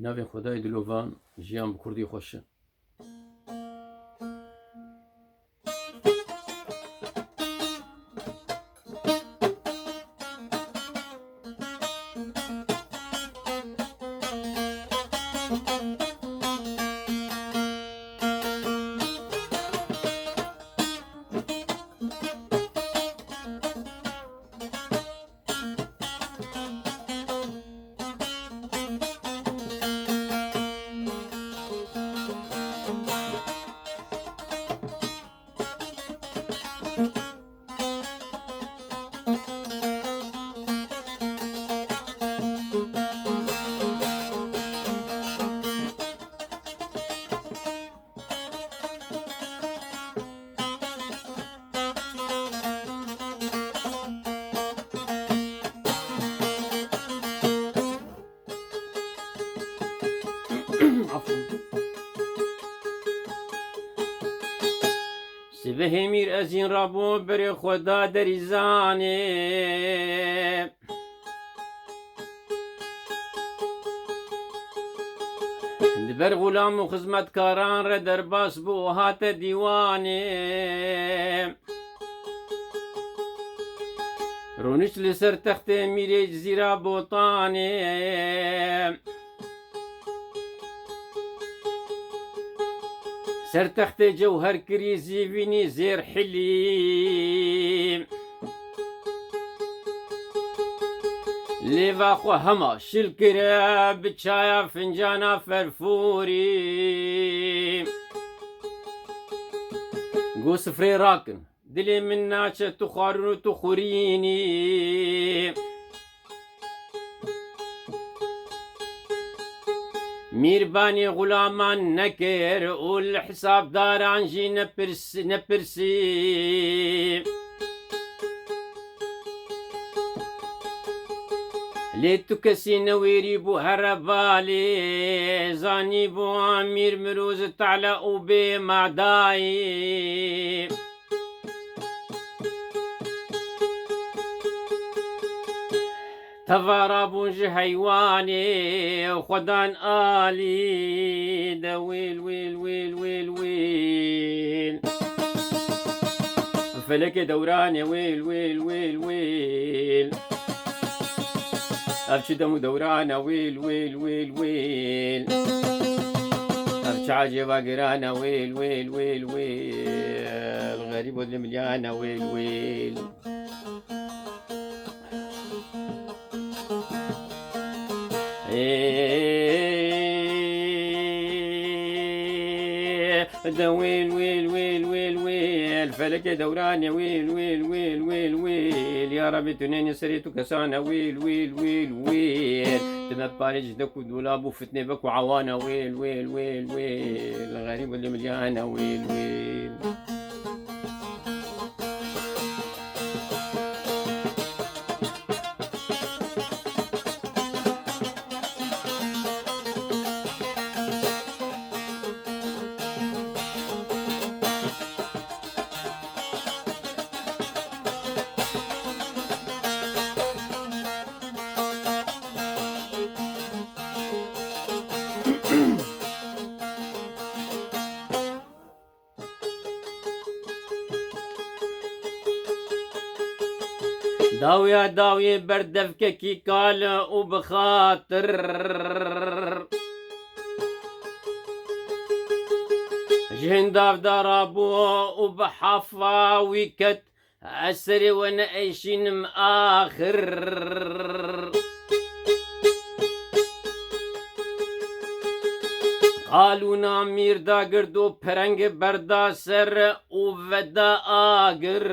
ناوی خدای دلوان ژیان بە کوردی خۆشە. سبه میر از این رابو بر خدا دریزانه دبر غلام و خزمتکاران را در باس بو هات دیوانه رونش لسر تخت میره جزیره بوطانه سرتخت جوهر كريزي فيني زير حليم ليفا خو هما شلكرا بتشايا فنجانا فرفوري قوس فري راكن دلي من ناشا تخارن تخوريني ميرباني غلامان نكر والحساب دار عنجي نبرسي ليتو كسي نويري بو هربالي زاني بو امير مروز تعلى وبي معداي تفارا بونج حيواني وخدان آلي دا ويل ويل ويل ويل ويل فلك دوراني ويل ويل ويل ويل أبشي دمو دورانا ويل ويل ويل ويل أبشي عجبا قرانا ويل ويل ويل ويل غريب والمليانة ويل ويل دا ويل ويل ويل ويل ويل فلك دوراني ويل ويل ويل ويل ويل يا ربي تنين سريتو كسانا ويل ويل ويل ويل تما باريج دكو دولابو فتني بكو عوانا ويل ويل ويل ويل غريب اللي مليانة ويل ويل داوية داوية بردفكة كي قال وبخاطر جهن داف دارابو وبحفا ويكت أسري وانا ايشين مآخر قالوا نامير دا قردو پرنگ بردا سر وفدا آگر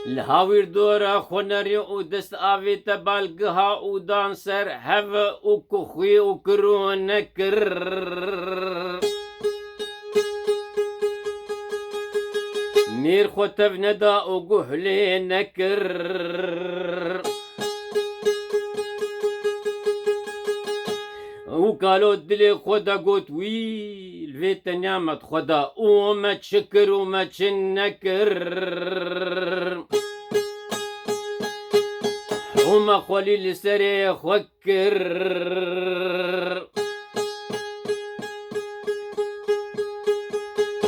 الهاوير دورا خنري ودست آوي تبالقها ودانسر هف وكخوي وكرون نكر مير خوتف ندا وقهلي نكر وقالوا دلي خدا قوت ويل فيت نعمت خدا وما تشكر وما تشنكر ما خولي لسري خوكر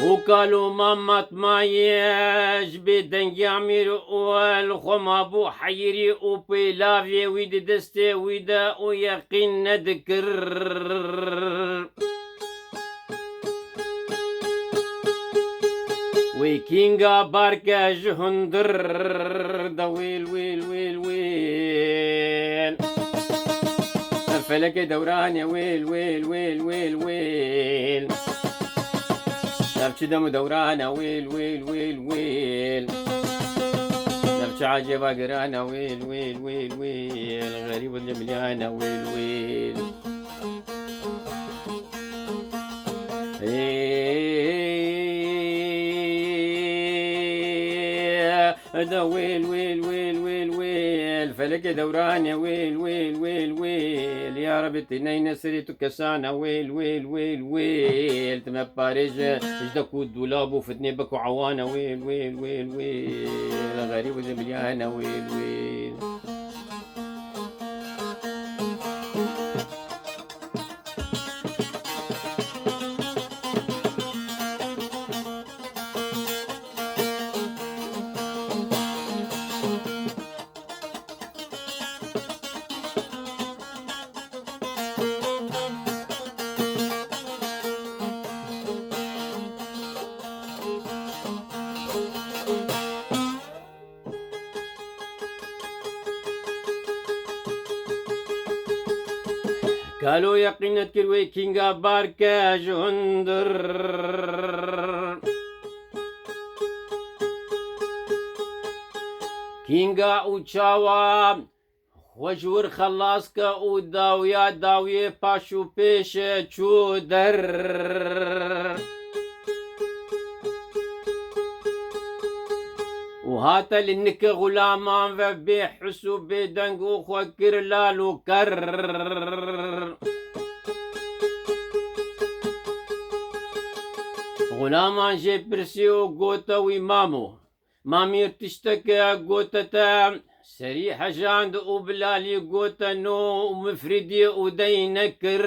وقالوا ماما مايش بدن يعمر والخم ابو حيري وبيلافي ويد دستي ويدا ويقين نذكر ويكينغا باركا جهندر دا ويل ويل ويل ويل الفلك دوران يا ويل ويل ويل ويل ويل نبش دم دورانا ويل ويل ويل ويل نبش عجبا قرانا ويل ويل ويل ويل غريب الجمليانا ويل ويل دا ويل ويل ويل ويل ويل فلك دوران يا ويل ويل ويل ويل يا رب تنين سريتو كسانا ويل ويل ويل ويل تما باريج جدكو الدولاب وفتني بكو عوانا ويل ويل ويل ويل غريب وزمليانا ويل ويل قالوا يقينة كروي كينغا باركا جندر كينغا اوچاوا خوشور خلاصكا او داويا داوية پاشو پیش چو در وهاتا لنك غلامان وبيحسو بدنگ وخوكر لالو كر غلامان جي برسيو قوتا ويمامو مامير تشتكى قوتا تا سريحة جاند وبلالي قوتا نو ومفردي ودينكر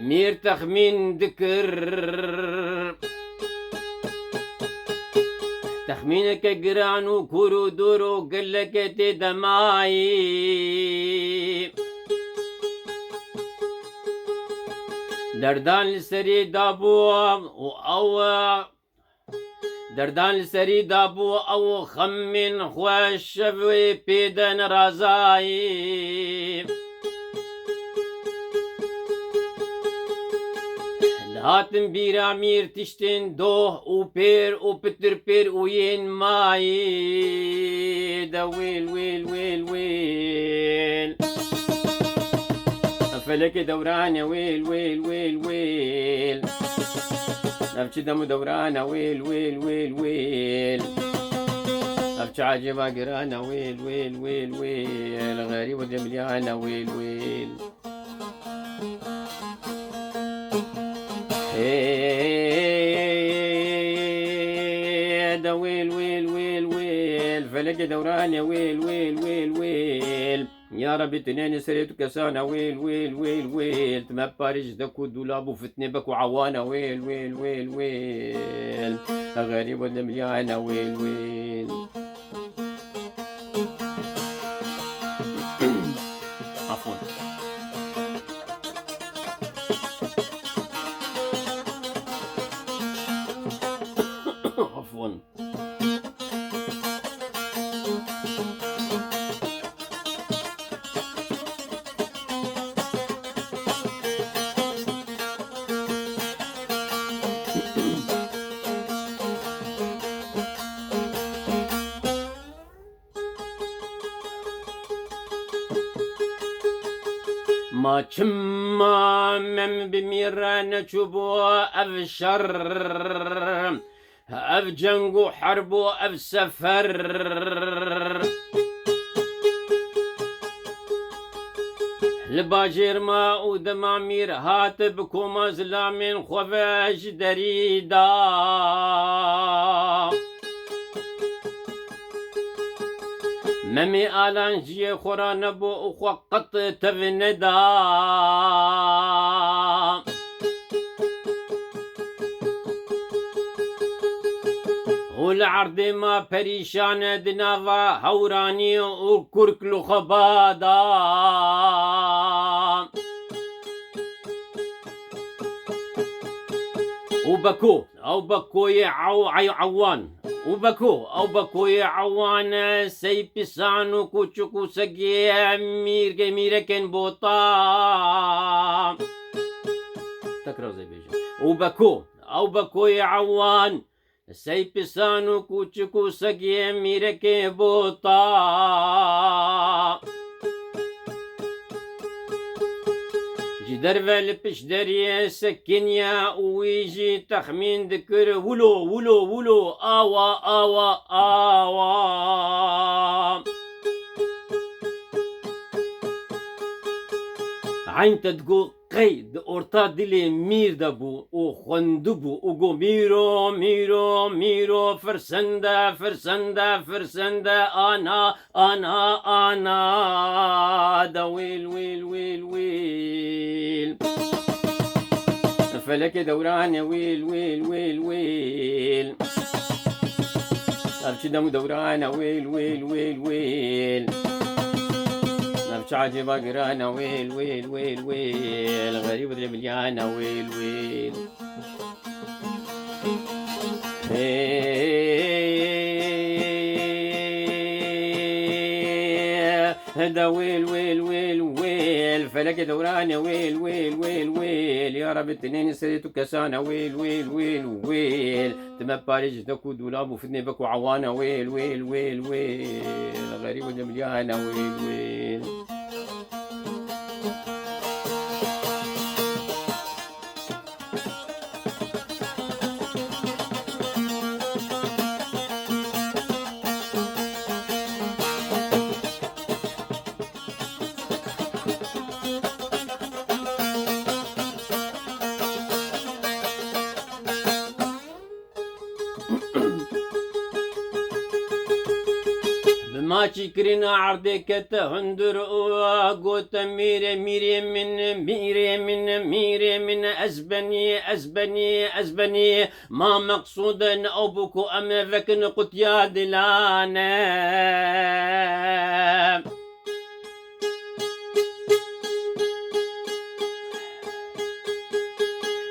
مير تخمين ذكر تخمينك قران وكورو دورو قلك تدماي دردان لسري دابو او دردان لسري دابو او خمين خوش شفوي بيدن رازاي هاتم بيرامير تشتن دوه وبير وبتر بير وين ماي دا ويل ويل ويل ويل فلك دوران يا ويل ويل ويل ويل نفش دم دوران ويل ويل ويل ويل نفش عجبا قرانا ويل ويل ويل ويل غريب الجمليانا ويل ويل دا ويل ويل ويل ويل فلك دوران يا ويل ويل ويل ويل يا ربي تنين سريتو كسانا ويل ويل ويل ويل تما باريج داكو دولاب وفتني باكو عوانا ويل ويل ويل ويل غريب ولا مليانة ويل ويل عفوا عفوا ما تشما من بميران تشوبو أف شر أف جنگو حربو أف سفر لباجير ما ودمامير هاتبكو مزلامين خفاش دريدا ممي آلانجي خورا نبو أخوة قط تفندا والعرض ما بريشان دنافا هوراني وكركلو خبادا وبكو أو بكوي عوان وبكو أو بكوي عوان سيبسانو كوشكو سجي ميركن بوطا تكرر زي بيجي وبكو أو بكوي عوان سيبسانو كوشكو سجي ميركن بوطا درفل بشدري سكنيا ويجي تخمين ذكر ولو آوا عين تدقو قيد أورتا دلي مير دبو وخندبو وقو ميرو فرسندا أنا دا ويل فلك دوران ويل أبشي دم دوران ويل أبشي عجب قرانا ويل غريب ذي مليانة ويل هدا ويل فلك دوران ويل يا رب التنين سريتو كسانا ويل تما باريج دكو دولاب وفتني بكو عوانا ويل غريب مليانة ويل ماشي كرينا عرضك تهندر وقوت ميري من أزبني ما مقصودا أو بكو أم فكن قط يا دلانا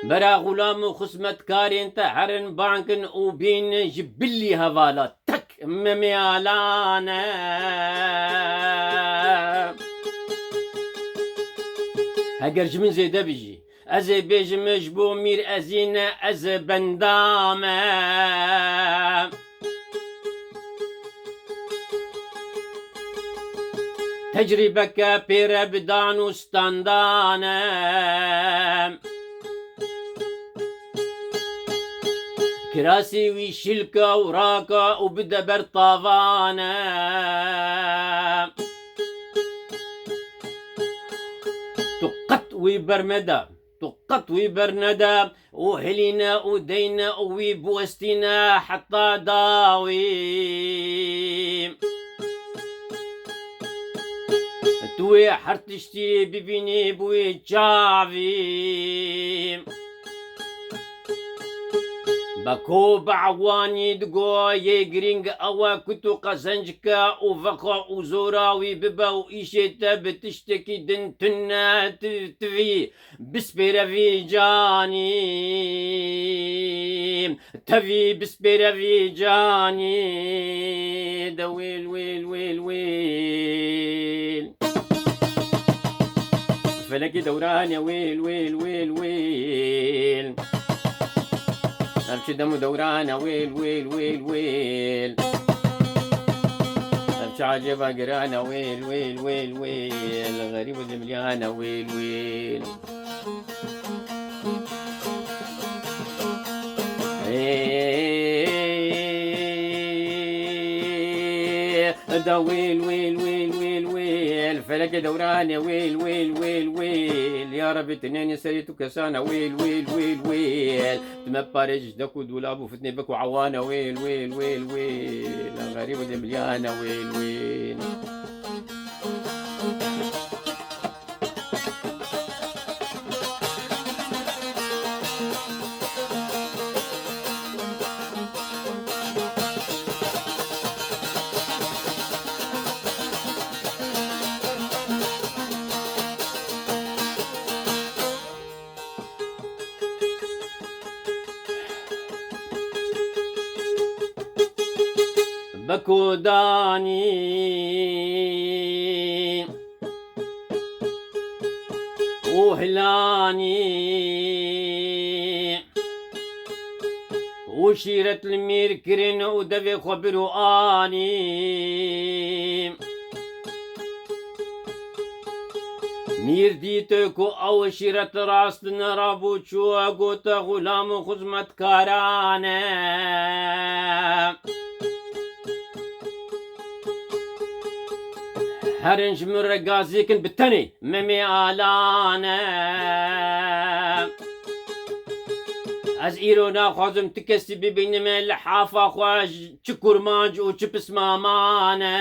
برا غلام خصمت كارين تحرن بانكن وبين جبلي هوالا تك مميالانا هاجر جمين زي ده بيجي أزي بيج مجبو مير أزينة أز بندامة تجربك بير بدانو ستاندانا كراسي ويشلكا وراكا وبدا برطافانا تقط ويبرندا وهلينا ودينا ويبوستينا حتى داوي توي حرتشتي ببيني بوي جافي بكو بعواني دقو يجرينج أوا كتو قزنجكا وفقا وزوراوي ببا وإيشيتا بتشتكي دنتنا تفي بسبيرا في جاني تفي بسبيرا في جاني دا ويل فلكي دوران يا ويل أمشي دم دورانا ويل أمشي عجبة قرانا ويل غريب المليانة ويل دا ويل الفلك دوران يا ويل ويل ويل ويل يا رب تنين سريتك سانا ويل ويل ويل ويل تمبارج دكو دولابو فتني بكو عوانا ويل ويل ويل ويل غريبة دي مليانة ويل ويل بكوداني وهلاني وشيرة الميركرين ودفي خبرو آني مير ديتكو أو شيرة راست نرابو شو قوت غلام خزمت كارانه هرنج من رقازيكن بالتني ممي آلانا از ایرونا خوازم تکسی ببینم لحافا خواج چه کرمانج و چه پسمامانه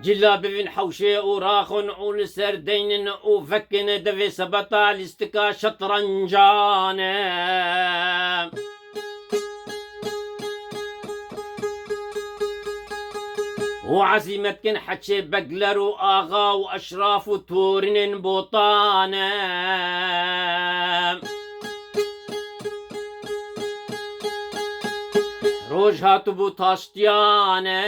جلا ببین حوشه و راخن و لسردین و فکن دوی سبتا لستکا شطرنجانه وعزيمتكن حتشي بقلر وآغا وأشراف وتورن بوطانة روج هاتو بوطاشتيانة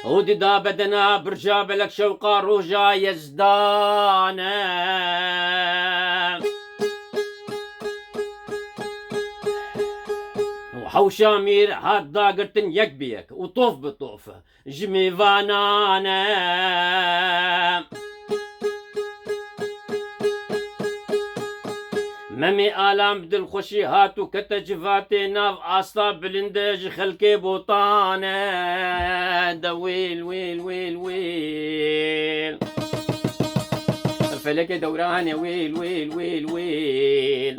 ودي دا بدنا برجا بلك شوقا روجا يزدانة حوشامير هاد داقرتن يك بيك وطوف بطوف جمي فانانا ممي آلام بدل خوشي هاتو كتجفاتي ناف آستا بلندج خلقي بوطانا دا ويل ويل ويل ويل الفلك دوران ويل ويل ويل ويل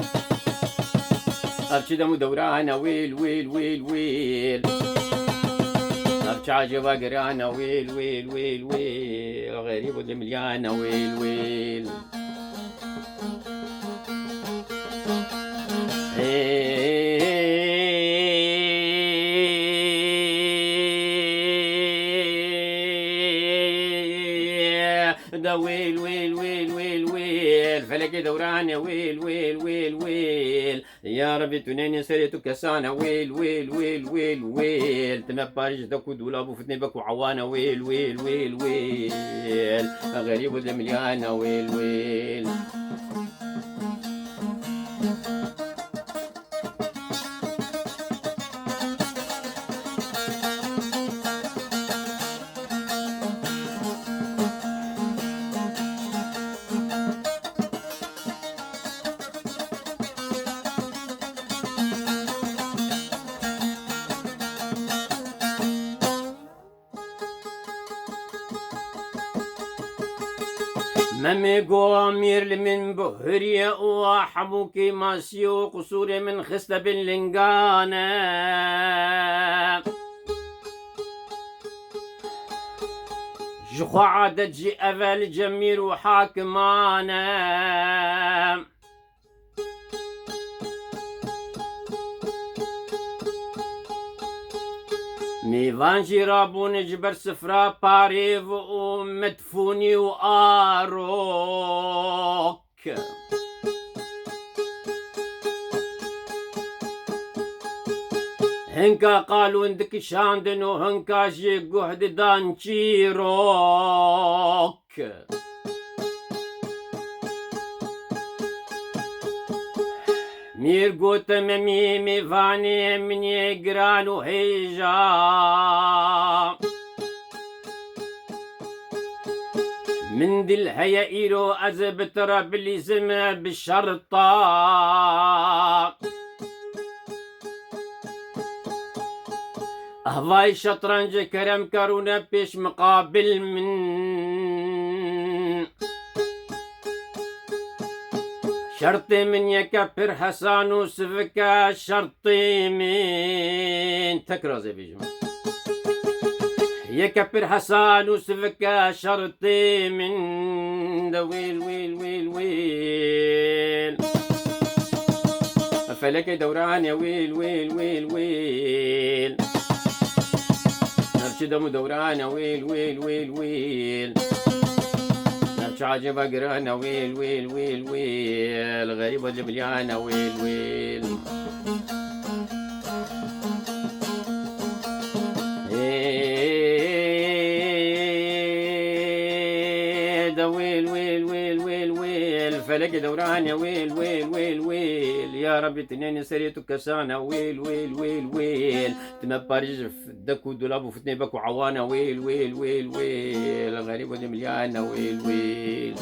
أبشي دمو دورانا ويل ويل ويل ويل أبشي عجبا قرانا ويل ويل ويل ويل غريب ودي مليانة ويل ويل دا ويل ويل ويل ويل ويل فلك دوران ويل ويل ويل ويل يا ربي تنين سريتك سانا ويل ويل ويل ويل ويل تمبارج دكو دولابو فتني بكو عوانا ويل ويل ويل ويل غريب ودي مليانة ويل ويل ممي قوامير من بهرية وحبوكي ماسيو قصوري من خستة باللنقانة جخو عادة جي أفل جميل وحاكمانة ميفان جرابون جبر سفرا باريف ومدفوني وآروك هنكا قالوا عندك شاندن وهنكا جي قهد دانشيروك مير قوت ممي فاني من يقران وهيجا من دل هيا إيرو أزب ترى باللي زم بالشرطة أهواي شطرنج كرم كرونا بيش مقابل من شرطي من يكبر حسان وسفكا شرطي من تكرر زي بيجمع يكبر حسان وسفكا شرطي من دويل ويل ويل ويل فلك دوران يا ويل ويل ويل ويل نرشد دوران يا ويل ويل ويل ويل نرش عجب قران ويل ويل ويل ويل غريب الجبليان ويل ويل ويل ويل ويل ويل ويل فلك دوران يا ويل ويل ويل ويل يا ربي تنين سريتك كسانة ويل ويل ويل ويل تمبارج في الدكو دولاب وفتني بكو عوانة ويل ويل ويل ويل غريب مليانة ويل ويل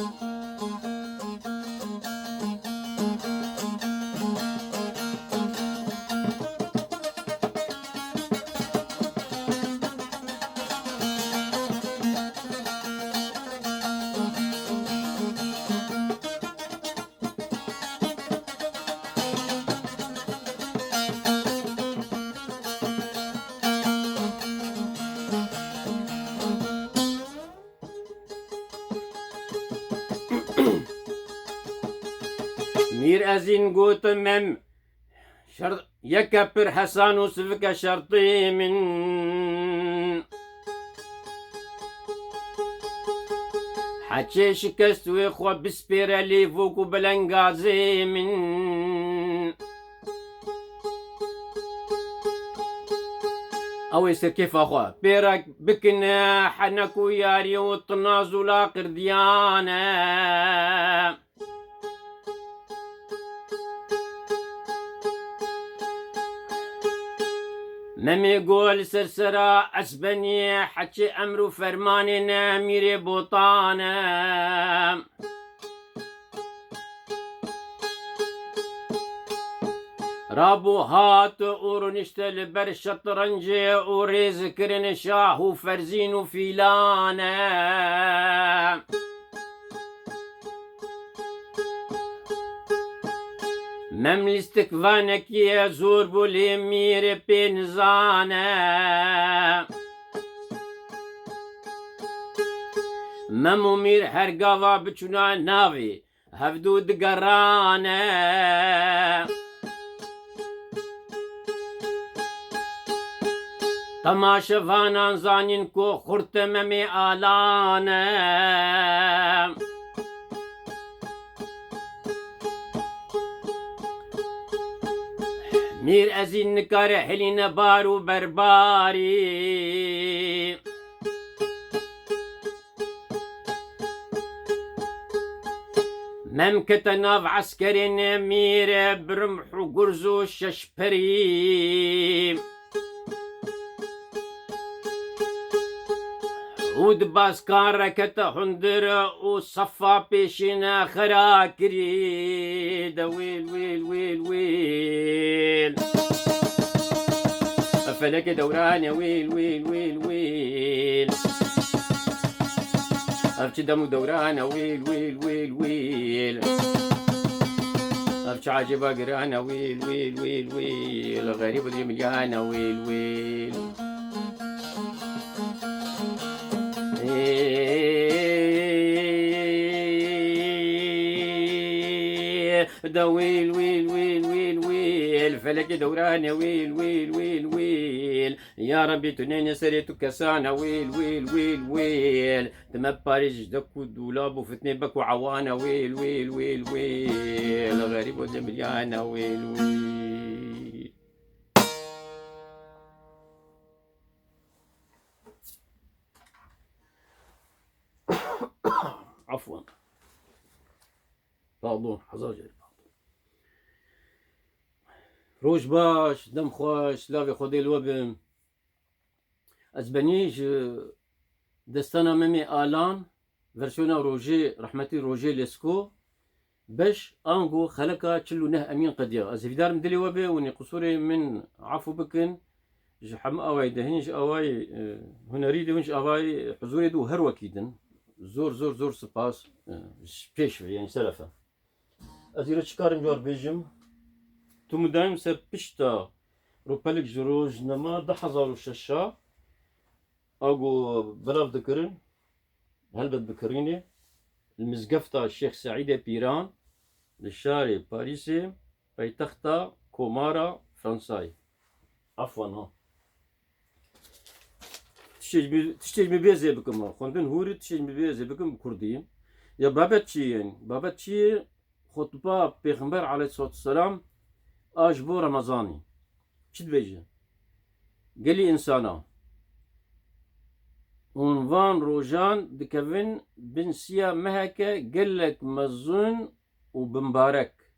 مير أزين قوت مم شرط يكبر حسان وسفك شرطي من حكي شكست ويخوة بسبير اللي فوق بلنقازي من أو يصير كيف أخوة بيرك بكنا حنك وياري والطناز ولا قرديانة ممي قول سرسرة أسبني حكي أمر فرماني ناميري بوطانة رابو هات ورنشتل بر شطرنجي وريز كرن شاه وفرزين وفيلانة مملستك فانك يا زور بولي مير بينزانة ممو مير هرقاوا بچونا ناوي هفدو دقرانة تماشا فانان زانين كو خورت ممي آلانة مير أزين نكار حلين بارو برباري ممكة ناف عسكري مير برمح وقرزو ششبري ود باسكان ركتا هندر وصفا بيشنا خراكري دويل ويل ويل ويل فلك دوران يا ويل ويل ويل ويل أبكي دم دوران ويل ويل ويل ويل أبكي عجبة قران ويل ويل ويل ويل غريب اليميان ويل ويل دا ويل ويل ويل ويل ويل فلك دوران يا ويل ويل ويل ويل يا ربي تنين سريتو كسانة ويل ويل ويل ويل تما باريج دكو دولاب وفتني بكو عوانة ويل ويل ويل ويل غريب ودمليانة ويل ويل عفوا باردون حضر جاي روش باش دم خوش لافي خودي الوبم أزبنيج دستانا ممي آلان فرسونا روجي رحمتي روجي ليسكو باش انغو خلقا تشلو نه امين قديا از فيدار مدلي وبي وني قصوري من عفو بكن جحم اواي دهنج اواي هنريدي ونج اواي حضوري دو هر وكيدن زور زور زور سباس بيش يعني سلفة ازيرا تشكارم جوار بيجم تو مدايم سر بشتا روبالك جروج نما 10,006 اقو بلاف ذكرن هلبت بكريني المزقفتة الشيخ سعيد بيران للشارع باريسي بيتختا كومارا فرنساي عفوا ها تشتيج مبيزي بكم خوندن هوري تشتيج مبيزي بكم كرديين يا بابتشي يعني بابتشي خطبة بيغمبر عليه الصلاة والسلام اجبو رمضاني شد بيجي قال لي انسانا عنوان روجان دكفن بنسيا مهكا قال لك مزون وبمبارك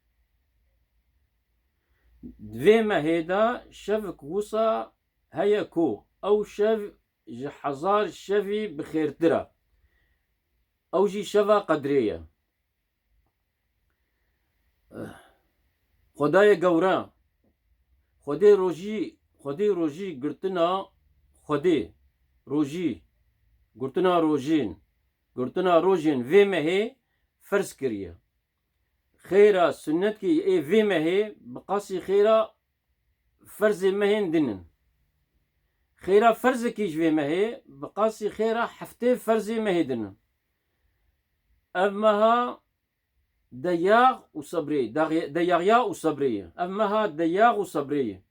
دفيما هيدا شفك وصا هيا كو او شف حزار شفي بخير ترى او جي شفا قدرية خدايا قورا خدي روجي قرتنا خدي روجي قرتنا روجين فيما هي فرز كريه خيرا سنت كي اي فيما هي بقاسي خيرا فرز مهن دنن خيرا فرز كيش فيما هي بقاسي خيرا حفتي فرز مهي دنن أمها دياغ وصبري دياغيا وصبري أمها دياغ وصبري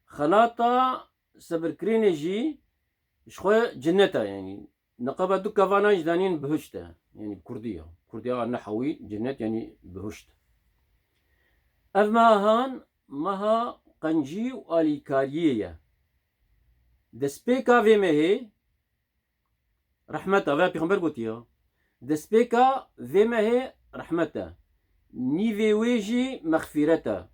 خلاطة صبر كريني جي شخويا جنتا يعني نقابة دو كافانا جدانين بهشتا يعني بكردية نحوي جنت يعني بهشت أما هان مها قنجي واليكارية دسبيكا في مهي رحمتا في بيغمبر قوتيا دسبيكا في مهي رحمتا نيفي ويجي مغفرتا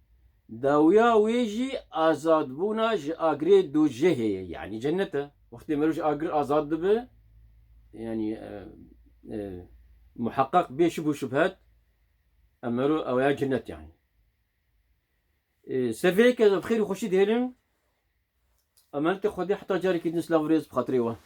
داويا ويجي آزاد بونا جي آغري دو جهي يعني جنتا وقت مروج آغر آزاد به يعني محقق بشبه شبهات أمرو أو جنة يعني سافيك بخير وخشي دهلم أمانتي خدي حتى جاري كي نسلا فريز بخاطري